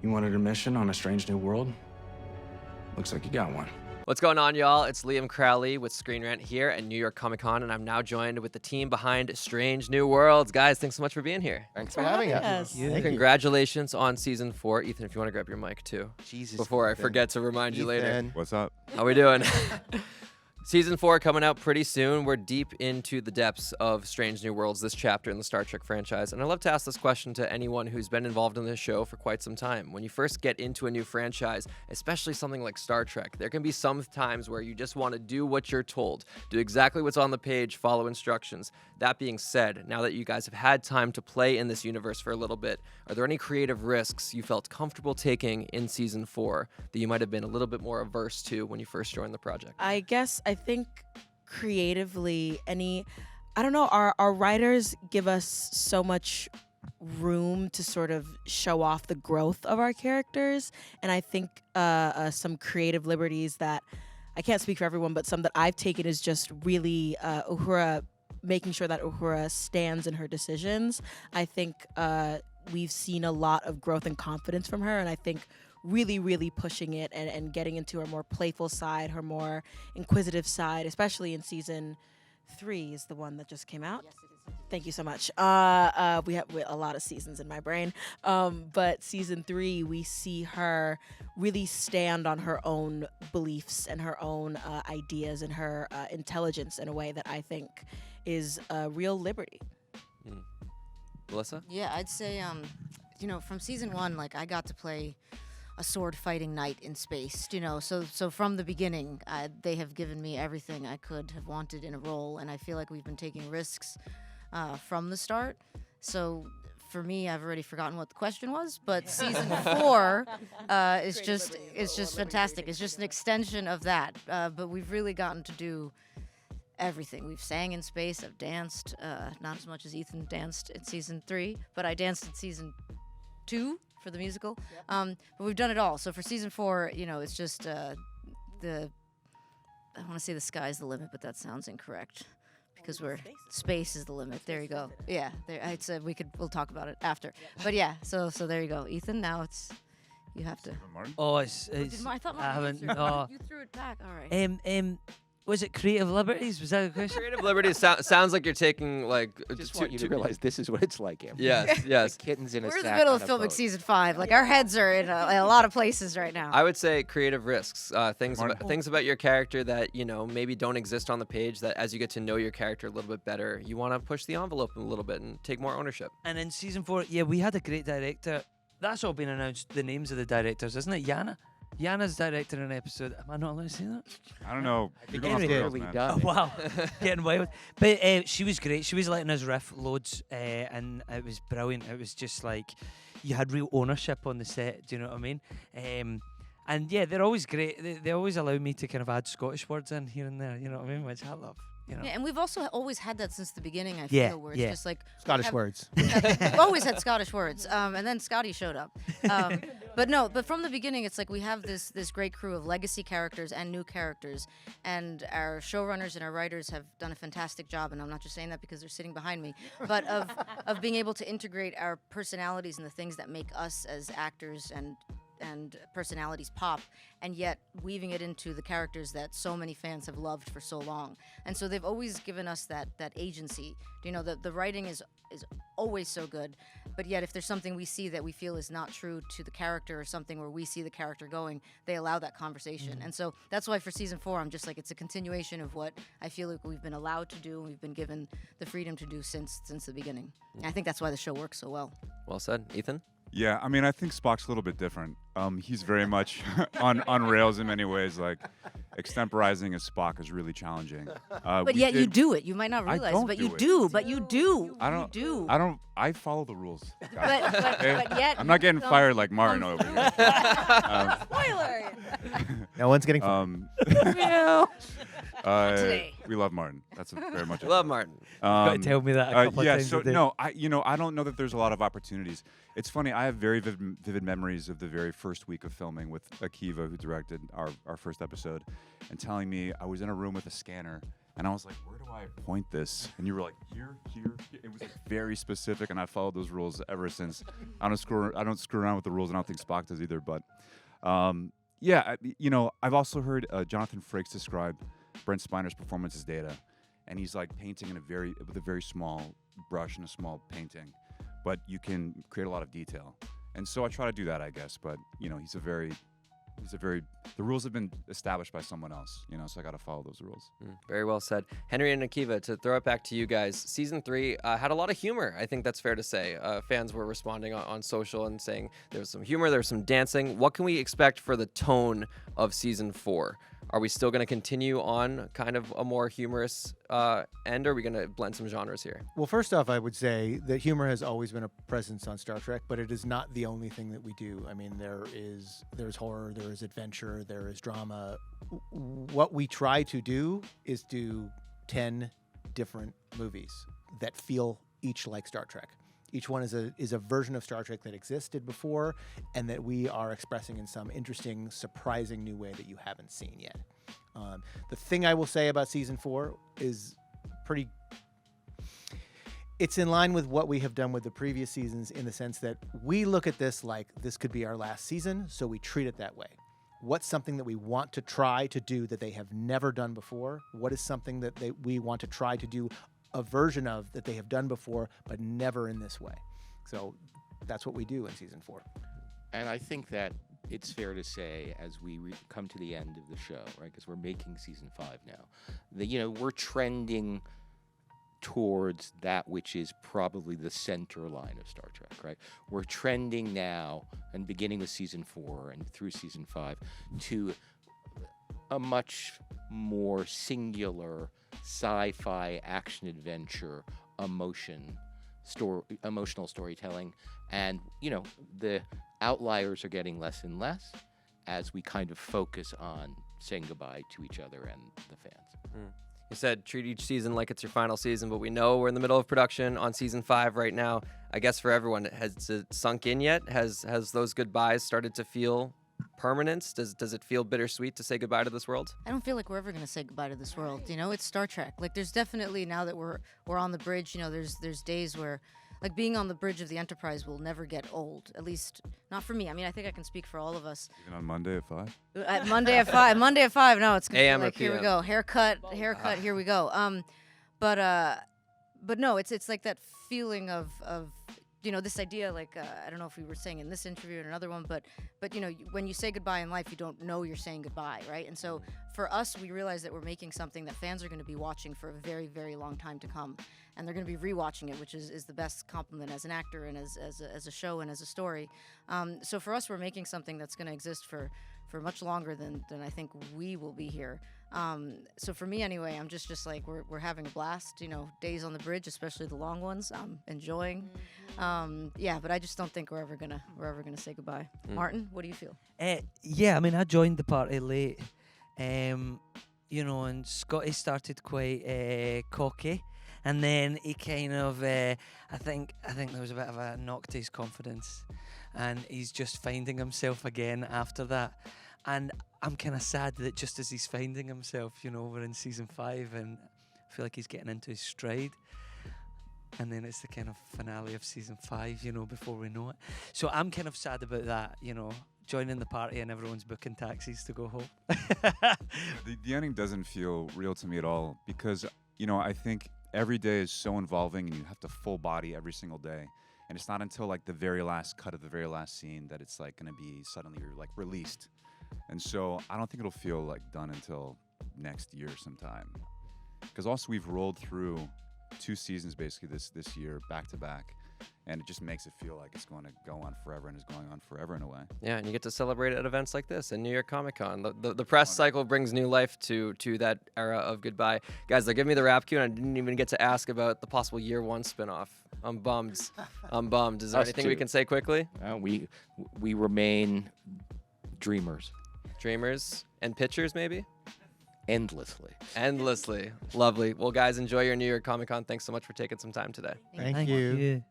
You wanted a mission on a strange new world? Looks like you got one. What's going on, y'all? It's Liam Crowley with Screen Rant here at New York Comic Con, and I'm now joined with the team behind Strange New Worlds. Guys, thanks so much for being here. Thanks for having us. Thank you. Congratulations on season 4. Ethan, if you want to grab your mic too. Jesus. Before I forget to remind you later. Ethan. What's up? How we doing? Season 4 coming out pretty soon. We're deep into the depths of Strange New Worlds, this chapter in the Star Trek franchise. And I love to ask this question to anyone who's been involved in this show for quite some time. When you first get into a new franchise, especially something like Star Trek, there can be some times where you just want to do what you're told, do exactly what's on the page, follow instructions. That being said, now that you guys have had time to play in this universe for a little bit, are there any creative risks you felt comfortable taking in Season 4 that you might have been a little bit more averse to when you first joined the project? I think creatively, I don't know, our writers give us so much room to sort of show off the growth of our characters. And I think some creative liberties that, I can't speak for everyone, but some that I've taken is just really Uhura, making sure that Uhura stands in her decisions. I think we've seen a lot of growth and confidence from her, and I think really pushing it and getting into her more playful side, her more inquisitive side, especially in season 3 is the one that just came out. Yes, it is. Thank you so much. We have a lot of seasons in my brain, but season 3 we see her really stand on her own beliefs and her own ideas and her intelligence in a way that I think is a real liberty. Melissa? Yeah, I'd say, from season 1, like, I got to play a sword-fighting knight in space, so from the beginning, they have given me everything I could have wanted in a role, and I feel like we've been taking risks from the start. So for me, I've already forgotten what the question was, but season 4 is just fantastic. It's just an extension of that, but we've really gotten to do everything. We've sang in space. I've danced, not as much as Ethan danced in season 3, but I danced in season 2 for the musical. Yep. But we've done it all. So for season 4, it's just I want to say the sky's the limit, but that sounds incorrect because space is the limit. There you go. Yeah, I'd say we'll talk about it after. Yeah. But yeah, so there you go, Ethan. Now you have to. Oh, it's I thought I haven't. No. You threw it back. All right. Was it creative liberties? Was that a question? Creative liberties sounds like you're taking, like... Just want you to realize this is what it's like, Amber. Yes. The kittens in a We're in sack the middle on of a filming boat. season 5. Like, our heads are in a lot of places right now. I would say creative risks, things about your character that, maybe don't exist on the page, that as you get to know your character a little bit better, you want to push the envelope a little bit and take more ownership. And in season 4, yeah, we had a great director. That's all been announced, the names of the directors, isn't it? Yana's directing an episode. Am I not allowed to say that? I don't know. You're going off the It's rails, really man. done. Oh, wow. Getting wild. But she was great. She was letting us riff loads, and it was brilliant. It was just like you had real ownership on the set. Do you know what I mean? And yeah, they're always great. They always allow me to kind of add Scottish words in here and there. You know what I mean? Which I love. Yeah, and we've also always had that since the beginning, I Yeah, feel, where it's yeah. just like... Scottish words. We've always had Scottish words, and then Scotty showed up. But from the beginning, it's like we have this great crew of legacy characters and new characters, and our showrunners and our writers have done a fantastic job, and I'm not just saying that because they're sitting behind me, but of being able to integrate our personalities and the things that make us as actors and personalities pop, and yet weaving it into the characters that so many fans have loved for so long. And so they've always given us that agency. The writing is always so good, but yet if there's something we see that we feel is not true to the character or something where we see the character going, they allow that conversation. And so that's why for season 4, I'm just like, it's a continuation of what I feel like we've been allowed to do and we've been given the freedom to do since the beginning. And I think that's why the show works so well. Well said. Ethan? Yeah, I mean, I think Spock's a little bit different. He's very much on rails in many ways. Like, extemporizing as Spock is really challenging. But yet you do it. You might not realize it, but you do. But you do. I follow the rules. But yet I'm not getting fired like Martin over here. Spoiler! No one's getting fired. Today. We love Martin. That's very much. Love Martin. Got to tell me that a couple of times so a day. no, I don't know that there's a lot of opportunities. It's funny. I have very vivid memories of the very first week of filming with Akiva, who directed our first episode, and telling me I was in a room with a scanner, And I was like, where do I point this? And you were like, here, here. It was like very specific, and I followed those rules ever since. I don't screw around with the rules, and I don't think Spock does either. But yeah, I've also heard Jonathan Frakes describe Brent Spiner's performance as Data, and he's like painting with a very small brush and a small painting, but you can create a lot of detail. And so I try to do that, I guess. But the rules have been established by someone else, so I got to follow those rules. Very well said. Henry and Akiva, to throw it back to you guys, season 3 had a lot of humor. I think that's fair to say. Fans were responding on social and saying there was some humor, there was some dancing. What can we expect for the tone of season 4? Are we still going to continue on kind of a more humorous end, or are we going to blend some genres here? Well, first off, I would say that humor has always been a presence on Star Trek, but it is not the only thing that we do. I mean, there's horror, there is adventure, there is drama. What we try to do is do 10 different movies that feel each like Star Trek. Each one is a version of Star Trek that existed before, and that we are expressing in some interesting, surprising new way that you haven't seen yet. The thing I will say about season 4 is it's in line with what we have done with the previous seasons, in the sense that we look at this like this could be our last season, so we treat it that way. What's something that we want to try to do that they have never done before? What is something that we want to try to do a version of that they have done before, but never in this way? So that's what we do in season 4. And I think that it's fair to say, as we come to the end of the show, right, because we're making season 5 now, that, we're trending towards that which is probably the center line of Star Trek, right? We're trending now, and beginning with season 4 and through season 5, to a much more singular sci-fi action-adventure emotional storytelling. And, the outliers are getting less and less as we kind of focus on saying goodbye to each other and the fans. You said treat each season like it's your final season, but we know we're in the middle of production on season 5 right now. I guess for everyone, has it sunk in yet? Has those goodbyes started to feel permanent? Does it feel bittersweet to say goodbye to this world? I don't feel like we're ever going to say goodbye to this world. It's Star Trek. Like, there's definitely, now that we're on the bridge, there's days where, like, being on the bridge of the Enterprise will never get old. At least not for me. I mean, I think I can speak for all of us. Even on Monday at 5? Monday at 5. Monday at 5. No, it's gonna AM be like, or here we PM? go. Haircut. Here we go. But no, it's like that feeling of this idea, like, I don't know if we were saying in this interview or another one, but when you say goodbye in life, you don't know you're saying goodbye, right? And so for us, we realize that we're making something that fans are going to be watching for a very, very long time to come. And they're going to be rewatching it, which is the best compliment as an actor and as a show and as a story. So for us, we're making something that's going to exist for much longer than I think we will be here. So for me anyway, I'm just like, we're having a blast, days on the bridge, especially the long ones. I'm enjoying. But I just don't think we're ever gonna say goodbye. Martin, what do you feel? Yeah, I mean, I joined the party late, and Scotty started quite cocky, and then he kind of, I think there was a bit of a knock to his confidence, and he's just finding himself again after that. And I'm kind of sad that just as he's finding himself, we're in season 5, and I feel like he's getting into his stride. And then it's the kind of finale of season 5, before we know it. So I'm kind of sad about that, joining the party and everyone's booking taxis to go home. The ending doesn't feel real to me at all, because, I think every day is so involving, and you have to full body every single day. And it's not until like the very last cut of the very last scene that it's like going to be suddenly like released. And so I don't think it'll feel like done until next year sometime. Because also we've rolled through 2 seasons basically this year back to back, and it just makes it feel like it's going to go on forever, and is going on forever in a way. Yeah, and you get to celebrate at events like this in New York Comic Con. The press cycle brings new life to that era of goodbye. Guys, they're giving me the rap cue, and I didn't even get to ask about the possible year 1 spinoff. I'm bummed. Is there anything we can say quickly? We remain dreamers. Dreamers and pitchers, maybe? Endlessly. Lovely. Well, guys, enjoy your New York Comic Con. Thanks so much for taking some time today. Thank you.